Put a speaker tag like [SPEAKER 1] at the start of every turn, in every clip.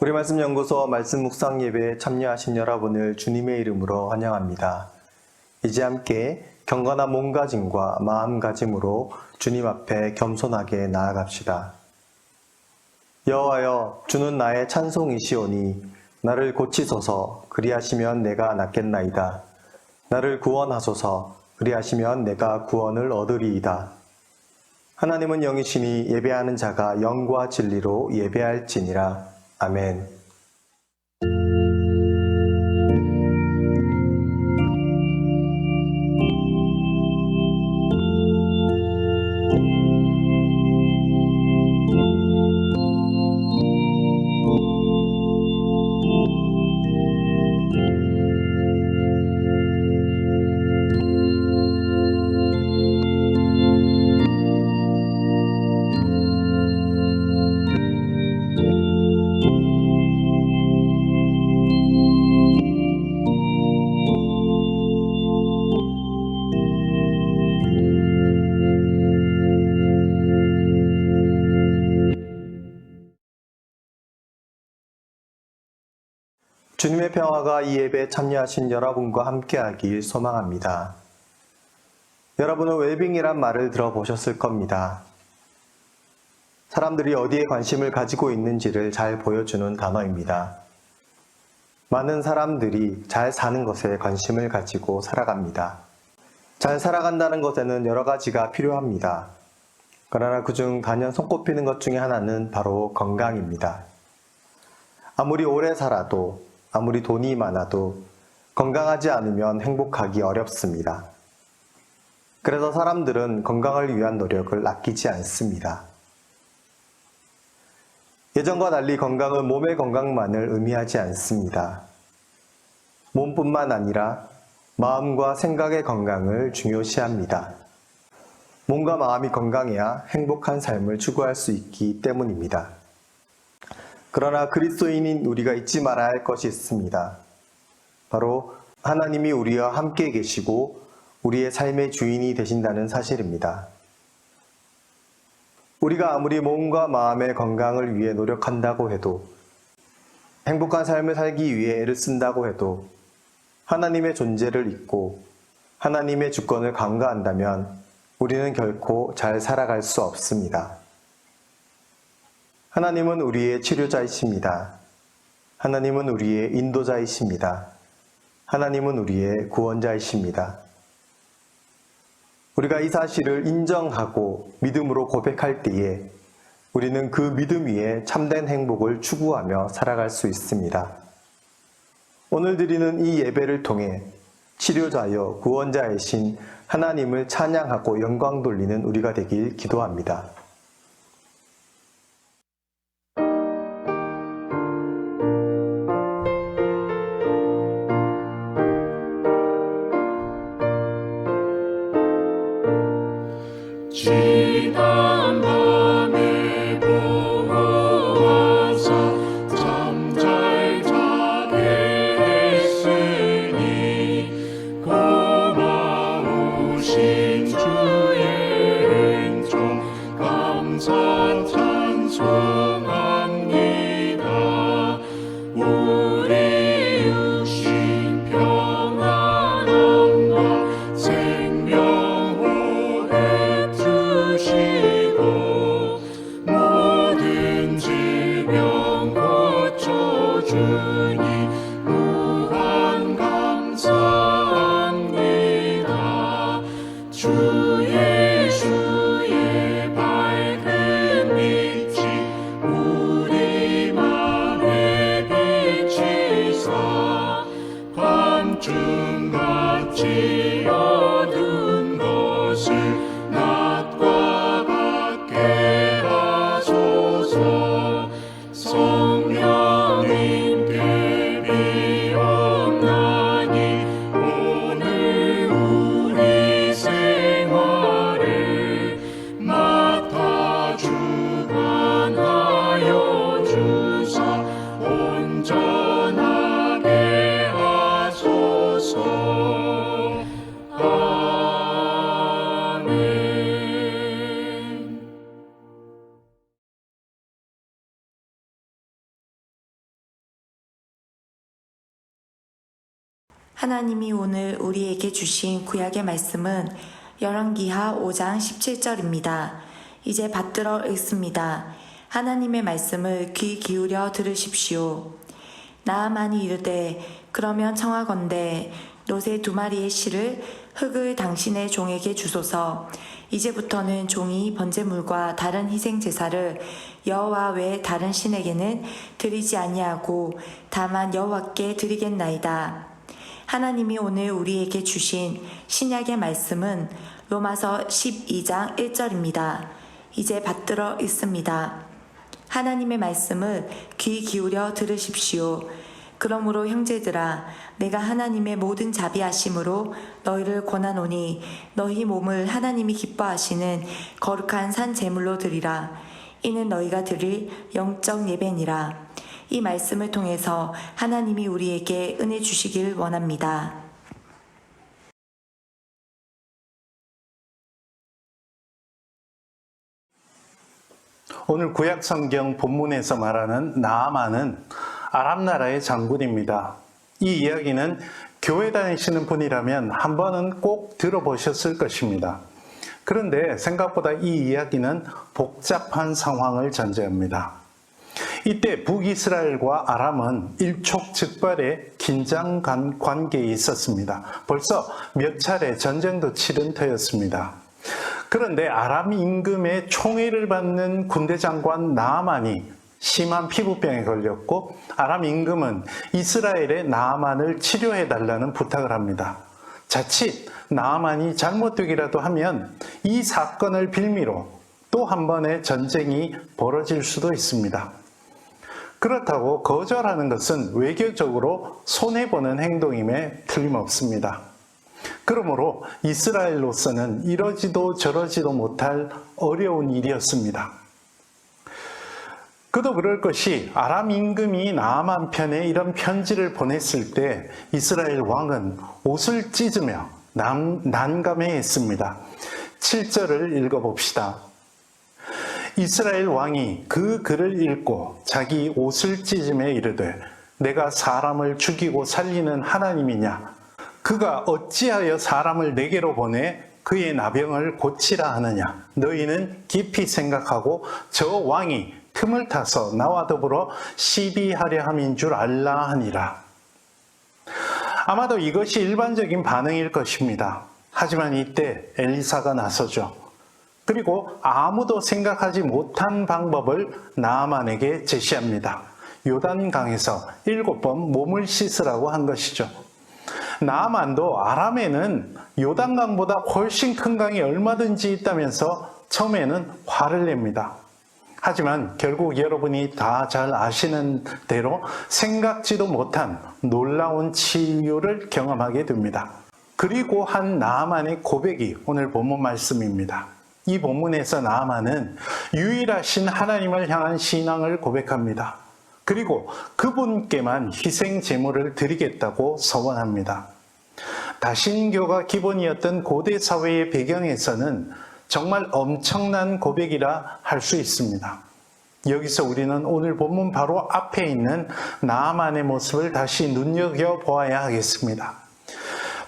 [SPEAKER 1] 우리 말씀연구소 말씀 묵상 예배에 참여하신 여러분을 주님의 이름으로 환영합니다. 이제 함께 경건한 몸가짐과 마음가짐으로 주님 앞에 겸손하게 나아갑시다. 여호와여, 주는 나의 찬송이시오니 나를 고치소서. 그리하시면 내가 낫겠나이다. 나를 구원하소서. 그리하시면 내가 구원을 얻으리이다. 하나님은 영이시니 예배하는 자가 영과 진리로 예배할지니라. 아멘. 주님의 평화가 이 예배에 참여하신 여러분과 함께하길 소망합니다. 여러분은 웰빙이란 말을 들어보셨을 겁니다. 사람들이 어디에 관심을 가지고 있는지를 잘 보여주는 단어입니다. 많은 사람들이 잘 사는 것에 관심을 가지고 살아갑니다. 잘 살아간다는 것에는 여러 가지가 필요합니다. 그러나 그중 단연 손꼽히는 것 중에 하나는 바로 건강입니다. 아무리 오래 살아도 아무리 돈이 많아도 건강하지 않으면 행복하기 어렵습니다. 그래서 사람들은 건강을 위한 노력을 아끼지 않습니다. 예전과 달리 건강은 몸의 건강만을 의미하지 않습니다. 몸뿐만 아니라 마음과 생각의 건강을 중요시합니다. 몸과 마음이 건강해야 행복한 삶을 추구할 수 있기 때문입니다. 그러나 그리스도인인 우리가 잊지 말아야 할 것이 있습니다. 바로 하나님이 우리와 함께 계시고 우리의 삶의 주인이 되신다는 사실입니다. 우리가 아무리 몸과 마음의 건강을 위해 노력한다고 해도, 행복한 삶을 살기 위해 애를 쓴다고 해도 하나님의 존재를 잊고 하나님의 주권을 간과한다면 우리는 결코 잘 살아갈 수 없습니다. 하나님은 우리의 치료자이십니다. 하나님은 우리의 인도자이십니다. 하나님은 우리의 구원자이십니다. 우리가 이 사실을 인정하고 믿음으로 고백할 때에 우리는 그 믿음 위에 참된 행복을 추구하며 살아갈 수 있습니다. 오늘 드리는 이 예배를 통해 치료자여 구원자이신 하나님을 찬양하고 영광 돌리는 우리가 되길 기도합니다.
[SPEAKER 2] 지난 밤에 보호하사 잠잘 자게 했으니 고마우신 주의 은총 감사 찬송합니다. 우리 육신 평안함과 생명 모든 질병 고쳐주니 무한 감사합니다. 주 예수의 밝은 빛이 우리 맘에 비치사 밤중같이 어두운 것을 낮과 같게 하소서. 성령님께 비옵나니 오늘 우리 생활을 맡아 주관하여 주사 온전하게 하소서.
[SPEAKER 3] 하나님이 오늘 우리에게 주신 구약의 말씀은 열왕기하 5장 17절입니다. 이제 받들어 읽습니다. 하나님의 말씀을 귀 기울여 들으십시오. 나아만이 이르되 그러면 청하건대 노새 2마리의 실을 흙을 당신의 종에게 주소서. 이제부터는 종이 번제물과 다른 희생 제사를 여호와 외 다른 신에게는 드리지 아니하고 다만 여호와께 드리겠나이다. 하나님이 오늘 우리에게 주신 신약의 말씀은 로마서 12장 1절입니다. 이제 받들어 읽습니다. 하나님의 말씀을 귀 기울여 들으십시오. 그러므로 형제들아, 내가 하나님의 모든 자비하심으로 너희를 권하노니 너희 몸을 하나님이 기뻐하시는 거룩한 산 제물로 드리라. 이는 너희가 드릴 영적 예배니라. 이 말씀을 통해서 하나님이 우리에게 은혜 주시길 원합니다.
[SPEAKER 4] 오늘 구약 성경 본문에서 말하는 나아만은 아람 나라의 장군입니다. 이 이야기는 교회 다니시는 분이라면 한 번은 꼭 들어보셨을 것입니다. 그런데 생각보다 이 이야기는 복잡한 상황을 전제합니다. 이때 북이스라엘과 아람은 일촉즉발의 긴장 관계에 있었습니다. 벌써 몇 차례 전쟁도 치른 터였습니다. 그런데 아람 임금의 총애를 받는 군대 장관 나아만이 심한 피부병에 걸렸고 아람 임금은 이스라엘의 나아만을 치료해달라는 부탁을 합니다. 자칫 나아만이 잘못되기라도 하면 이 사건을 빌미로 또 한 번의 전쟁이 벌어질 수도 있습니다. 그렇다고 거절하는 것은 외교적으로 손해보는 행동임에 틀림없습니다. 그러므로 이스라엘로서는 이러지도 저러지도 못할 어려운 일이었습니다. 그도 그럴 것이 아람 임금이 나아만 편에 이런 편지를 보냈을 때 이스라엘 왕은 옷을 찢으며 난감해했습니다. 7절을 읽어봅시다. 이스라엘 왕이 그 글을 읽고 자기 옷을 찢으며 이르되 내가 사람을 죽이고 살리는 하나님이냐? 그가 어찌하여 사람을 내게로 보내 그의 나병을 고치라 하느냐? 너희는 깊이 생각하고 저 왕이 틈을 타서 나와 더불어 시비하려 함인 줄 알라 하니라. 아마도 이것이 일반적인 반응일 것입니다. 하지만 이때 엘리사가 나서죠. 그리고 아무도 생각하지 못한 방법을 나아만에게 제시합니다. 요단강에서 7번 몸을 씻으라고 한 것이죠. 나아만도 아람에는 요단강보다 훨씬 큰 강이 얼마든지 있다면서 처음에는 화를 냅니다. 하지만 결국 여러분이 다 잘 아시는 대로 생각지도 못한 놀라운 치유를 경험하게 됩니다. 그리고 한 나아만의 고백이 오늘 본문 말씀입니다. 이 본문에서 나아만은 유일하신 하나님을 향한 신앙을 고백합니다. 그리고 그분께만 희생 제물을 드리겠다고 서원합니다. 다신교가 기본이었던 고대 사회의 배경에서는 정말 엄청난 고백이라 할 수 있습니다. 여기서 우리는 오늘 본문 바로 앞에 있는 나아만의 모습을 다시 눈여겨보아야 하겠습니다.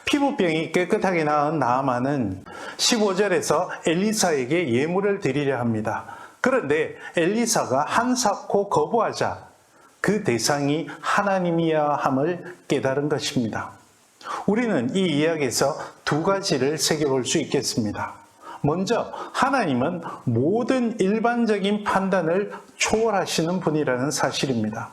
[SPEAKER 4] 피부병이 깨끗하게 나은 나아만은 15절에서 엘리사에게 예물을 드리려 합니다. 그런데 엘리사가 한사코 거부하자 그 대상이 하나님이야 함을 깨달은 것입니다. 우리는 이 이야기에서 두 가지를 새겨볼 수 있겠습니다. 먼저 하나님은 모든 일반적인 판단을 초월하시는 분이라는 사실입니다.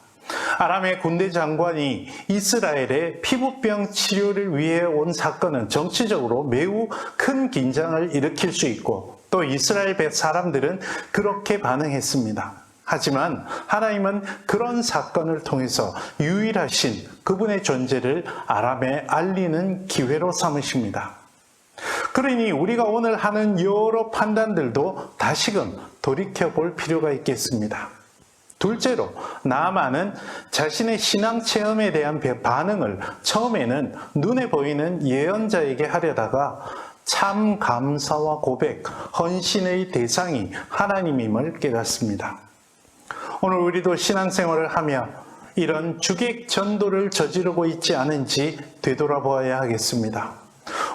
[SPEAKER 4] 아람의 군대 장관이 이스라엘의 피부병 치료를 위해 온 사건은 정치적으로 매우 큰 긴장을 일으킬 수 있고 또 이스라엘 사람들은 그렇게 반응했습니다. 하지만 하나님은 그런 사건을 통해서 유일하신 그분의 존재를 아람에 알리는 기회로 삼으십니다. 그러니 우리가 오늘 하는 여러 판단들도 다시금 돌이켜볼 필요가 있겠습니다. 둘째로 나아만은 자신의 신앙 체험에 대한 반응을 처음에는 눈에 보이는 예언자에게 하려다가 참 감사와 고백, 헌신의 대상이 하나님임을 깨닫습니다. 오늘 우리도 신앙생활을 하며 이런 주객 전도를 저지르고 있지 않은지 되돌아보아야 하겠습니다.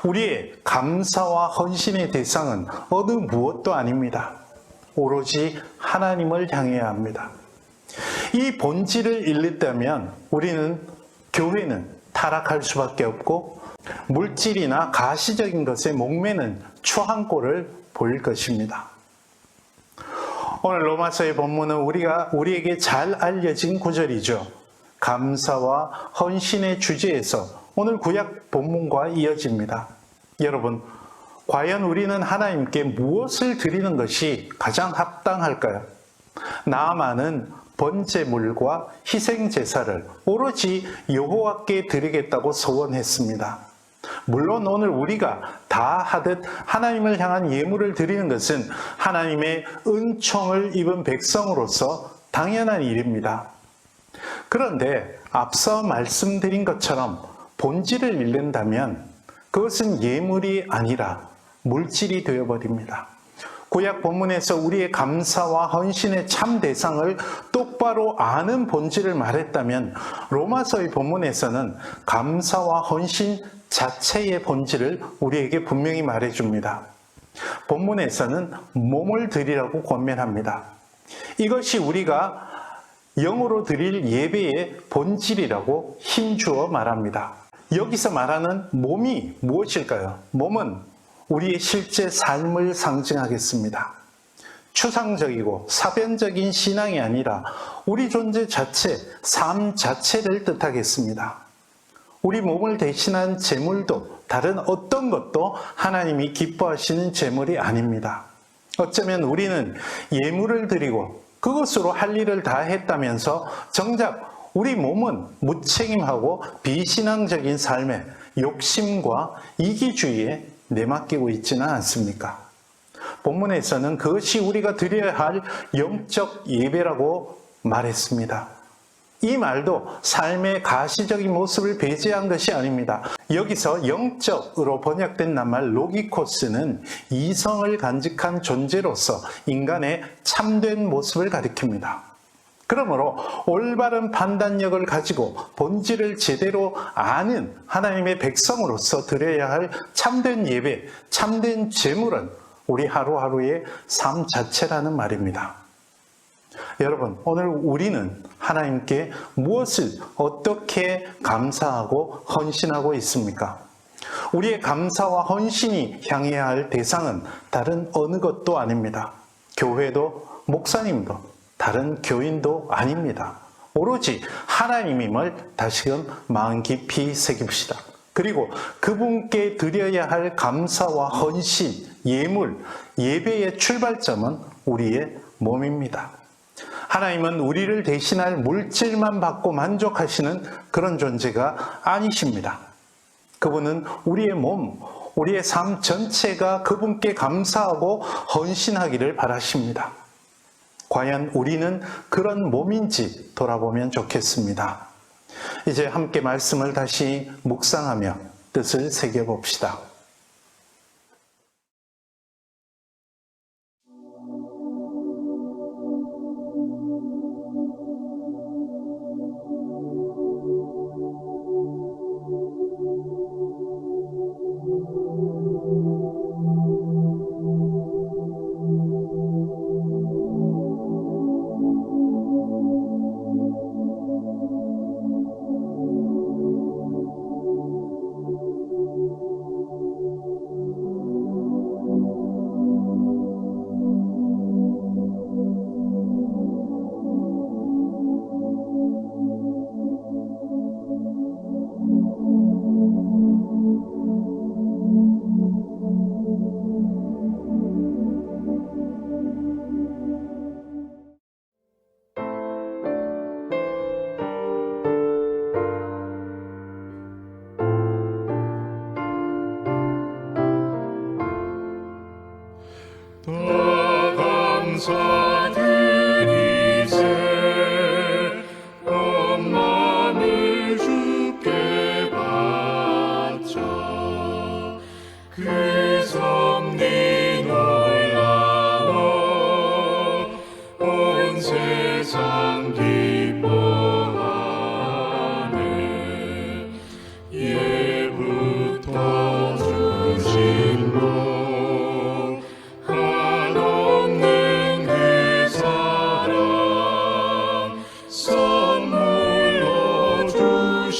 [SPEAKER 4] 우리의 감사와 헌신의 대상은 어느 무엇도 아닙니다. 오로지 하나님을 향해야 합니다. 이 본질을 잃는다면 교회는 타락할 수밖에 없고 물질이나 가시적인 것에 목매는 추한 꼴을 보일 것입니다. 오늘 로마서의 본문은 우리에게 잘 알려진 구절이죠. 감사와 헌신의 주제에서 오늘 구약 본문과 이어집니다. 여러분, 과연 우리는 하나님께 무엇을 드리는 것이 가장 합당할까요? 나아만은 번제물과 희생제사를 오로지 여호와께 드리겠다고 서원했습니다. 물론 오늘 우리가 다 하듯 하나님을 향한 예물을 드리는 것은 하나님의 은총을 입은 백성으로서 당연한 일입니다. 그런데 앞서 말씀드린 것처럼 본질을 잃는다면 그것은 예물이 아니라 물질이 되어버립니다. 구약 본문에서 우리의 감사와 헌신의 참 대상을 똑바로 아는 본질을 말했다면 로마서의 본문에서는 감사와 헌신 자체의 본질을 우리에게 분명히 말해줍니다. 본문에서는 몸을 드리라고 권면합니다. 이것이 우리가 영으로 드릴 예배의 본질이라고 힘주어 말합니다. 여기서 말하는 몸이 무엇일까요? 몸은 우리의 실제 삶을 상징하겠습니다. 추상적이고 사변적인 신앙이 아니라 우리 존재 자체, 삶 자체를 뜻하겠습니다. 우리 몸을 대신한 제물도 다른 어떤 것도 하나님이 기뻐하시는 제물이 아닙니다. 어쩌면 우리는 예물을 드리고 그것으로 할 일을 다 했다면서 정작 우리 몸은 무책임하고 비신앙적인 삶에 욕심과 이기주의에 내맡기고 있지는 않습니까? 본문에서는 그것이 우리가 드려야 할 영적 예배라고 말했습니다. 이 말도 삶의 가시적인 모습을 배제한 것이 아닙니다. 여기서 영적으로 번역된 낱말 로기코스는 이성을 간직한 존재로서 인간의 참된 모습을 가리킵니다. 그러므로 올바른 판단력을 가지고 본질을 제대로 아는 하나님의 백성으로서 드려야 할 참된 예배, 참된 제물은 우리 하루하루의 삶 자체라는 말입니다. 여러분, 오늘 우리는 하나님께 무엇을 어떻게 감사하고 헌신하고 있습니까? 우리의 감사와 헌신이 향해야 할 대상은 다른 어느 것도 아닙니다. 교회도 목사님도 다른 교인도 아닙니다. 오로지 하나님임을 다시금 마음 깊이 새깁시다. 그리고 그분께 드려야 할 감사와 헌신, 예물, 예배의 출발점은 우리의 몸입니다. 하나님은 우리를 대신할 물질만 받고 만족하시는 그런 존재가 아니십니다. 그분은 우리의 몸, 우리의 삶 전체가 그분께 감사하고 헌신하기를 바라십니다. 과연 우리는 그런 몸인지 돌아보면 좋겠습니다. 이제 함께 말씀을 다시 묵상하며 뜻을 새겨봅시다.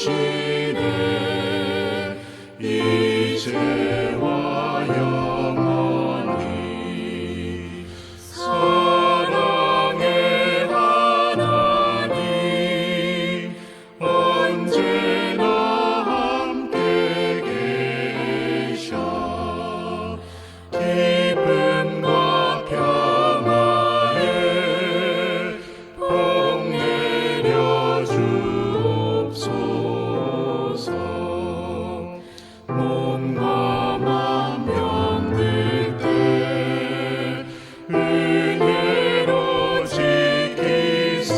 [SPEAKER 2] 되시네 이제와 영원히 사랑의 하나님 언제나 함께 계셔 기쁨과 평화에 복 내려 주옵소서 몸과 맘 병들 때 은혜로 지키사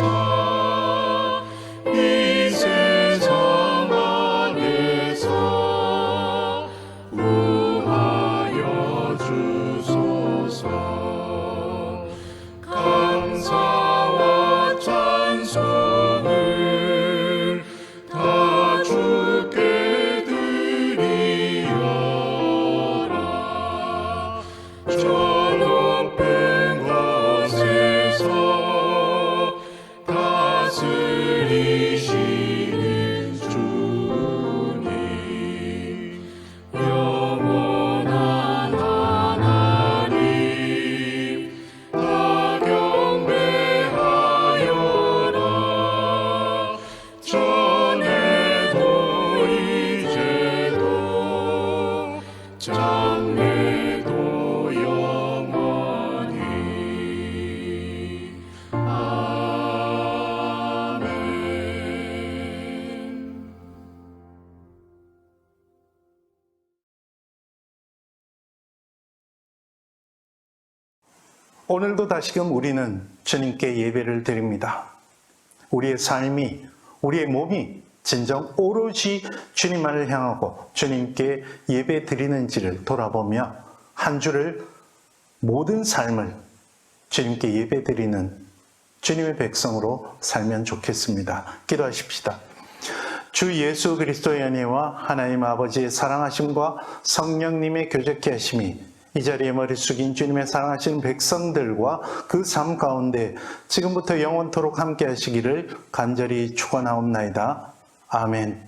[SPEAKER 2] 이 세상 안에서 우하여 주소서 감사와 찬송을 다 주께 드리어라 저 높은 곳에서 다스리시는 주님 영원한 하나님 다 경배하여라 전에도 이제도 장래도 영원히 아멘.
[SPEAKER 4] 오늘도 다시금 우리는 주님께 예배를 드립니다. 우리의 삶이, 우리의 몸이 진정 오롯이 주님만을 향하고 주님께 예배 드리는지를 돌아보며 한 주를 모든 삶을 주님께 예배 드리는 주님의 백성으로 살면 좋겠습니다. 기도하십시다. 주 예수 그리스도의 은혜와 하나님 아버지의 사랑하심과 성령님의 교제케 하심이 이 자리에 머리 숙인 주님의 사랑하시는 백성들과 그 삶 가운데 지금부터 영원토록 함께 하시기를 간절히 축원하옵나이다. 아멘.